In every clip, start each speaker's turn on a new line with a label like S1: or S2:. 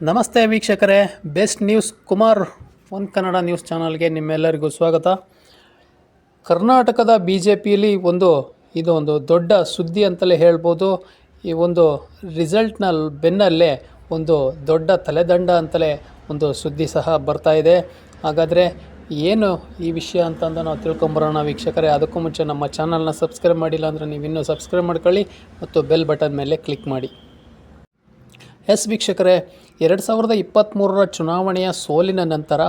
S1: ನಮಸ್ತೆ ವೀಕ್ಷಕರೇ, best news Kumar one Kannada news ಚಾನಲ್ಗೆ ನಿಮ್ಮೆಲ್ಲರಿಗೂ ಸ್ವಾಗತ. ಕರ್ನಾಟಕದ ಬಿ ಜೆ ಪಿಯಲ್ಲಿ ಇದು ಒಂದು ದೊಡ್ಡ ಸುದ್ದಿ ಅಂತಲೇ ಹೇಳ್ಬೋದು. ಈ ಒಂದು ರಿಸಲ್ಟ್ನ ಬೆನ್ನಲ್ಲೇ ಒಂದು ದೊಡ್ಡ ತಲೆದಂಡ ಅಂತಲೇ ಒಂದು ಸುದ್ದಿ ಸಹ ಬರ್ತಾ ಇದೆ. ಹಾಗಾದರೆ ಏನು ಈ ವಿಷಯ ಅಂತಂದು ನಾವು ತಿಳ್ಕೊಂಬರೋಣ ವೀಕ್ಷಕರೇ. ಅದಕ್ಕೂ ಮುಂಚೆ ನಮ್ಮ ಚಾನಲ್ನ ಸಬ್ಸ್ಕ್ರೈಬ್ ಮಾಡಿಲ್ಲ ಅಂದರೆ ನೀವು ಇನ್ನೂ ಸಬ್ಸ್ಕ್ರೈಬ್ ಮಾಡ್ಕೊಳ್ಳಿ ಮತ್ತು ಬೆಲ್ ಬಟನ್ ಮೇಲೆ ಕ್ಲಿಕ್ ಮಾಡಿ. ವೀಕ್ಷಕರೇ, 2023 ಚುನಾವಣೆಯ ಸೋಲಿನ ನಂತರ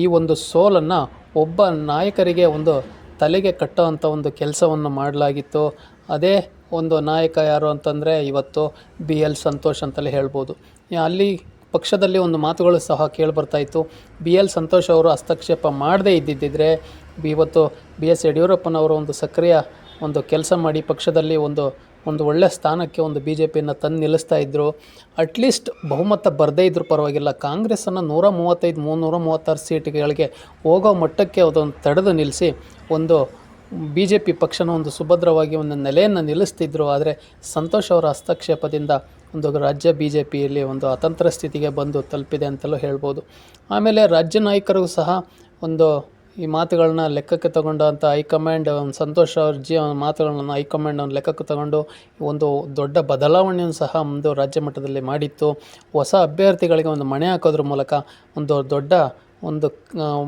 S1: ಈ ಒಂದು ಸೋಲನ್ನು ಒಬ್ಬ ನಾಯಕರಿಗೆ ಒಂದು ತಲೆಗೆ ಕಟ್ಟುವಂಥ ಒಂದು ಕೆಲಸವನ್ನು ಮಾಡಲಾಗಿತ್ತು. ಅದೇ ಒಂದು ನಾಯಕ ಯಾರು ಅಂತಂದರೆ ಇವತ್ತು BL ಸಂತೋಷ್ ಅಂತಲೇ ಹೇಳ್ಬೋದು. ಅಲ್ಲಿ ಪಕ್ಷದಲ್ಲಿ ಒಂದು ಮಾತುಗಳು ಸಹ ಕೇಳಿಬರ್ತಾಯಿತ್ತು. BL ಸಂತೋಷ್ ಅವರು ಹಸ್ತಕ್ಷೇಪ ಮಾಡದೇ ಇದ್ದಿದ್ದರೆ ಇವತ್ತು BS ಯಡಿಯೂರಪ್ಪನವರು ಒಂದು ಸಕ್ರಿಯ ಒಂದು ಕೆಲಸ ಮಾಡಿ ಪಕ್ಷದಲ್ಲಿ ಒಂದು ಒಳ್ಳೆಯ ಸ್ಥಾನಕ್ಕೆ ಒಂದು BJPಯನ್ನು ತಂದು ನಿಲ್ಲಿಸ್ತಾ ಇದ್ದರು. ಅಟ್ಲೀಸ್ಟ್ ಬಹುಮತ ಬರದೇ ಇದ್ದರೂ ಪರವಾಗಿಲ್ಲ, ಕಾಂಗ್ರೆಸ್ಸನ್ನು 135-336 ಸೀಟ್ಗಳಿಗೆ ಹೋಗೋ ಮಟ್ಟಕ್ಕೆ ಅದೊಂದು ತಡೆದು ನಿಲ್ಲಿಸಿ ಒಂದು BJP ಪಕ್ಷನ ಒಂದು ಸುಭದ್ರವಾಗಿ ಒಂದು ನೆಲೆಯನ್ನು ನಿಲ್ಲಿಸ್ತಿದ್ರು. ಆದರೆ ಸಂತೋಷ್ ಅವರ ಹಸ್ತಕ್ಷೇಪದಿಂದ ಒಂದು ರಾಜ್ಯ BJPಯಲ್ಲಿ ಒಂದು ಅತಂತ್ರ ಸ್ಥಿತಿಗೆ ಬಂದು ತಲುಪಿದೆ ಅಂತಲೂ ಹೇಳ್ಬೋದು. ಆಮೇಲೆ ರಾಜ್ಯ ನಾಯಕರಿಗೂ ಸಹ ಈ ಮಾತುಗಳನ್ನ ಲೆಕ್ಕಕ್ಕೆ ತಗೊಂಡಂಥ ಹೈಕಮಾಂಡ್ ಸಂತೋಷ್ ಅವ್ರ ಮಾತುಗಳನ್ನು ಹೈಕಮಾಂಡ್ ಲೆಕ್ಕಕ್ಕೆ ತಗೊಂಡು ಒಂದು ದೊಡ್ಡ ಬದಲಾವಣೆಯನ್ನು ಸಹ ಒಂದು ರಾಜ್ಯ ಮಟ್ಟದಲ್ಲಿ ಮಾಡಿತ್ತು. ಹೊಸ ಅಭ್ಯರ್ಥಿಗಳಿಗೆ ಒಂದು ಮಣೆ ಹಾಕೋದ್ರ ಮೂಲಕ ಒಂದು ದೊಡ್ಡ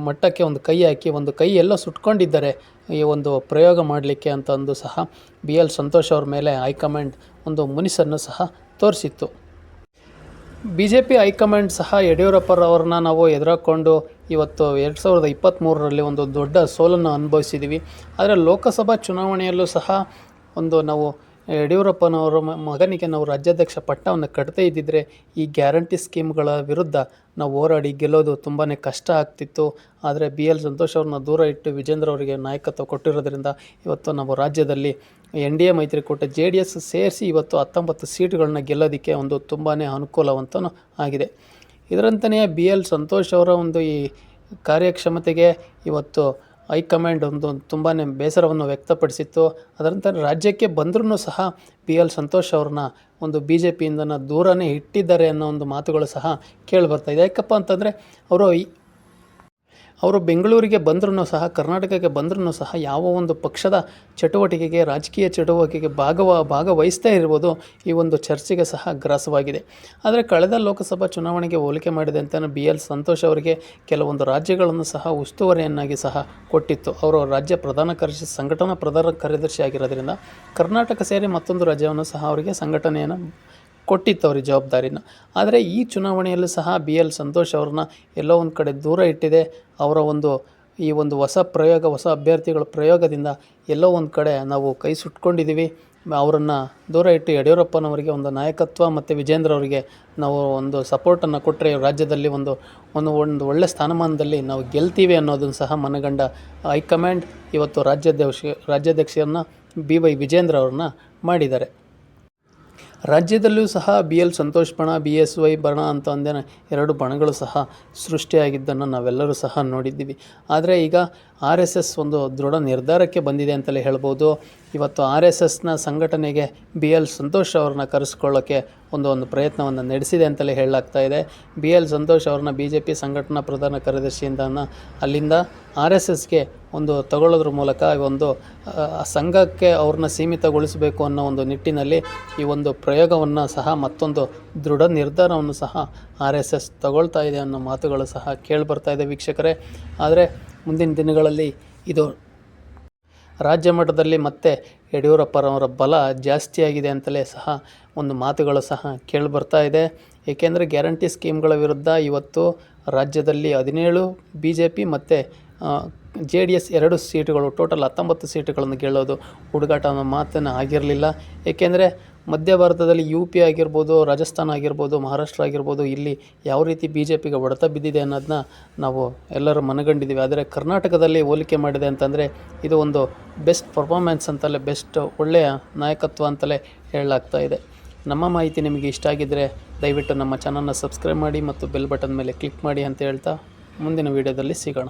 S1: ಮಟ್ಟಕ್ಕೆ ಒಂದು ಕೈ ಹಾಕಿ ಒಂದು ಕೈ ಎಲ್ಲೋ ಸುಟ್ಕೊಂಡಿದ್ದಾರೆ ಈ ಒಂದು ಪ್ರಯೋಗ ಮಾಡಲಿಕ್ಕೆ ಅಂತಂದು ಸಹ BL ಸಂತೋಷ್ ಅವ್ರ ಮೇಲೆ ಹೈಕಮಾಂಡ್ ಒಂದು ಮುನಿಸನ್ನು ಸಹ ತೋರಿಸಿತ್ತು. BJP ಹೈಕಮಾಂಡ್ ಸಹ ಯಡಿಯೂರಪ್ಪರವ್ರನ್ನ ನಾವು ಎದುರಾಕೊಂಡು ಇವತ್ತು 2023ರಲ್ಲಿ ಒಂದು ದೊಡ್ಡ ಸೋಲನ್ನು ಅನುಭವಿಸಿದ್ದೀವಿ. ಆದರೆ ಲೋಕಸಭಾ ಚುನಾವಣೆಯಲ್ಲೂ ಸಹ ನಾವು ಯಡಿಯೂರಪ್ಪನವರ ಮಗನಿಗೆ ನಾವು ರಾಜ್ಯಾಧ್ಯಕ್ಷ ಪಟ್ಟವನ್ನು ಕಟ್ಟದೇ ಇದ್ದಿದ್ದರೆ ಈ ಗ್ಯಾರಂಟಿ ಸ್ಕೀಮ್ಗಳ ವಿರುದ್ಧ ನಾವು ಹೋರಾಡಿ ಗೆಲ್ಲೋದು ತುಂಬಾ ಕಷ್ಟ ಆಗ್ತಿತ್ತು. ಆದರೆ BL ಸಂತೋಷ್ ಅವ್ರನ್ನ ದೂರ ಇಟ್ಟು ವಿಜೇಂದ್ರ ಅವರಿಗೆ ನಾಯಕತ್ವ ಕೊಟ್ಟಿರೋದ್ರಿಂದ ಇವತ್ತು ನಾವು ರಾಜ್ಯದಲ್ಲಿ NDA ಮೈತ್ರಿಕೂಟ JDS ಸೇರಿಸಿ ಇವತ್ತು 19 ಸೀಟುಗಳನ್ನ ಗೆಲ್ಲೋದಕ್ಕೆ ಒಂದು ತುಂಬಾ ಅನುಕೂಲವಂತೂ ಆಗಿದೆ. ಇದರಂತೆಯೇ BL ಸಂತೋಷ್ ಅವರ ಈ ಕಾರ್ಯಕ್ಷಮತೆಗೆ ಇವತ್ತು ಹೈಕಮಾಂಡ್ ತುಂಬಾ ಬೇಸರವನ್ನು ವ್ಯಕ್ತಪಡಿಸಿತ್ತು. ಅದರಂತೆ ರಾಜ್ಯಕ್ಕೆ ಬಂದರೂ ಸಹ BL ಸಂತೋಷ್ ಅವ್ರನ್ನ BJPಯಿಂದ ದೂರನೇ ಇಟ್ಟಿದ್ದಾರೆ ಅನ್ನೋ ಒಂದು ಮಾತುಗಳು ಸಹ ಕೇಳಿಬರ್ತಾಯಿದೆ. ಯಾಕಪ್ಪ ಅಂತಂದರೆ ಅವರು ಬೆಂಗಳೂರಿಗೆ ಬಂದರೂ ಸಹ ಕರ್ನಾಟಕಕ್ಕೆ ಬಂದರೂ ಸಹ ಯಾವ ಒಂದು ಪಕ್ಷದ ಚಟುವಟಿಕೆಗೆ ರಾಜಕೀಯ ಚಟುವಟಿಕೆಗೆ ಭಾಗವಹಿಸ್ತಾ ಇರ್ಬೋದು ಈ ಒಂದು ಚರ್ಚೆಗೆ ಸಹ ಗ್ರಾಸವಾಗಿದೆ. ಆದರೆ ಕಳೆದ ಲೋಕಸಭಾ ಚುನಾವಣೆಗೆ ಹೋಲಿಕೆ ಮಾಡಿದೆ ಅಂತ BL ಸಂತೋಷ್ ಅವರಿಗೆ ಕೆಲವೊಂದು ರಾಜ್ಯಗಳನ್ನು ಸಹ ಉಸ್ತುವಾರಿಯನ್ನಾಗಿ ಸಹ ಕೊಟ್ಟಿತ್ತು. ಅವರು ರಾಜ್ಯ ಸಂಘಟನಾ ಪ್ರಧಾನ ಕಾರ್ಯದರ್ಶಿ ಆಗಿರೋದ್ರಿಂದ ಕರ್ನಾಟಕ ಸೇರಿ ಮತ್ತೊಂದು ರಾಜ್ಯವನ್ನು ಸಹ ಅವರಿಗೆ ಸಂಘಟನೆಯನ್ನು ಕೊಟ್ಟಿತ್ತು ಅವ್ರಿಗೆ ಜವಾಬ್ದಾರಿನ. ಆದರೆ ಈ ಚುನಾವಣೆಯಲ್ಲೂ ಸಹ BL ಸಂತೋಷ್ ಅವ್ರನ್ನ ಎಲ್ಲೋ ಒಂದು ಕಡೆ ದೂರ ಇಟ್ಟಿದೆ. ಅವರ ಹೊಸ ಅಭ್ಯರ್ಥಿಗಳ ಪ್ರಯೋಗದಿಂದ ಎಲ್ಲೋ ಒಂದು ಕಡೆ ನಾವು ಕೈ ಸುಟ್ಕೊಂಡಿದ್ದೀವಿ. ಅವರನ್ನು ದೂರ ಇಟ್ಟು ಯಡಿಯೂರಪ್ಪನವರಿಗೆ ಒಂದು ನಾಯಕತ್ವ ಮತ್ತು ವಿಜೇಂದ್ರ ಅವರಿಗೆ ನಾವು ಒಂದು ಸಪೋರ್ಟನ್ನು ಕೊಟ್ಟರೆ ರಾಜ್ಯದಲ್ಲಿ ಒಂದು ಒಳ್ಳೆಯ ಸ್ಥಾನಮಾನದಲ್ಲಿ ನಾವು ಗೆಲ್ತೀವಿ ಅನ್ನೋದನ್ನು ಸಹ ಮನಗಂಡ ಹೈಕಮಾಂಡ್ ಇವತ್ತು ರಾಜ್ಯಾಧ್ಯಕ್ಷರನ್ನು BY ವಿಜೇಂದ್ರ ಅವ್ರನ್ನ ಮಾಡಿದ್ದಾರೆ. ರಾಜ್ಯದಲ್ಲೂ ಸಹ BL ಸಂತೋಷ್ ಬಣ BSY ಬಣ ಅಂತ ಎರಡು ಬಣಗಳು ಸಹ ಸೃಷ್ಟಿಯಾಗಿದ್ದನ್ನು ನಾವೆಲ್ಲರೂ ಸಹ ನೋಡಿದ್ದೀವಿ. ಆದರೆ ಈಗ RSS ಒಂದು ದೃಢ ನಿರ್ಧಾರಕ್ಕೆ ಬಂದಿದೆ ಅಂತಲೇ ಹೇಳ್ಬೋದು. ಇವತ್ತು RSSನ ಸಂಘಟನೆಗೆ BL ಸಂತೋಷ್ ಅವ್ರನ್ನ ಕರೆಸ್ಕೊಳ್ಳೋಕ್ಕೆ ಒಂದು ಪ್ರಯತ್ನವನ್ನು ನಡೆಸಿದೆ ಅಂತಲೇ ಹೇಳಲಾಗ್ತಾ ಇದೆ. BL ಸಂತೋಷ್ ಅವ್ರನ್ನ BJP ಸಂಘಟನಾ ಪ್ರಧಾನ ಕಾರ್ಯದರ್ಶಿಯಿಂದ ಅಲ್ಲಿಂದ RSSಗೆ ತಗೊಳ್ಳೋದ್ರ ಮೂಲಕ ಸಂಘಕ್ಕೆ ಅವ್ರನ್ನ ಸೀಮಿತಗೊಳಿಸಬೇಕು ಅನ್ನೋ ಒಂದು ನಿಟ್ಟಿನಲ್ಲಿ ಈ ಪ್ರಯೋಗವನ್ನು ಸಹ ಮತ್ತೊಂದು ದೃಢ ನಿರ್ಧಾರವನ್ನು ಸಹ RSS ತಗೊಳ್ತಾ ಇದೆ ಅನ್ನೋ ಮಾತುಗಳು ಸಹ ಕೇಳಿಬರ್ತಾ ಇದೆ ವೀಕ್ಷಕರೇ. ಆದರೆ ಮುಂದಿನ ದಿನಗಳಲ್ಲಿ ಇದು ರಾಜ್ಯ ಮಟ್ಟದಲ್ಲಿ ಮತ್ತೆ ಯಡಿಯೂರಪ್ಪರವರ ಬಲ ಜಾಸ್ತಿಯಾಗಿದೆ ಅಂತಲೇ ಸಹ ಮಾತುಗಳು ಸಹ ಕೇಳಿಬರ್ತಾ ಇದೆ. ಏಕೆಂದರೆ ಗ್ಯಾರಂಟಿ ಸ್ಕೀಮ್ಗಳ ವಿರುದ್ಧ ಇವತ್ತು ರಾಜ್ಯದಲ್ಲಿ 17 BJP ಮತ್ತು JDS 2 ಸೀಟುಗಳು ಟೋಟಲ್ 19 ಸೀಟುಗಳನ್ನು ಗೆಲ್ಲೋದು ಹುಡುಗಾಟ ಅನ್ನೋ ಮಾತನ್ನು ಆಗಿರಲಿಲ್ಲ. ಏಕೆಂದರೆ ಮಧ್ಯ ಭಾರತದಲ್ಲಿ UP ಆಗಿರ್ಬೋದು, ರಾಜಸ್ಥಾನ ಆಗಿರ್ಬೋದು, ಮಹಾರಾಷ್ಟ್ರ ಆಗಿರ್ಬೋದು, ಇಲ್ಲಿ ಯಾವ ರೀತಿ BJPಗೆ ಹೊಡೆತ ಬಿದ್ದಿದೆ ಅನ್ನೋದನ್ನ ನಾವು ಎಲ್ಲರೂ ಮನಗಂಡಿದ್ದೀವಿ. ಆದರೆ ಕರ್ನಾಟಕದಲ್ಲಿ ಹೋಲಿಕೆ ಮಾಡಿದೆ ಅಂತಂದರೆ ಇದು ಬೆಸ್ಟ್ ಪರ್ಫಾರ್ಮೆನ್ಸ್ ಅಂತಲೇ ಒಳ್ಳೆಯ ನಾಯಕತ್ವ ಅಂತಲೇ ಹೇಳಲಾಗ್ತಾ ಇದೆ. ನಮ್ಮ ಮಾಹಿತಿ ನಿಮಗೆ ಇಷ್ಟ ಆಗಿದ್ದರೆ ದಯವಿಟ್ಟು ನಮ್ಮ ಚಾನಲ್ನ ಸಬ್ಸ್ಕ್ರೈಬ್ ಮಾಡಿ ಮತ್ತು ಬೆಲ್ ಬಟನ್ ಮೇಲೆ ಕ್ಲಿಕ್ ಮಾಡಿ ಅಂತ ಹೇಳ್ತಾ ಮುಂದಿನ ವೀಡಿಯೋದಲ್ಲಿ ಸಿಗೋಣ.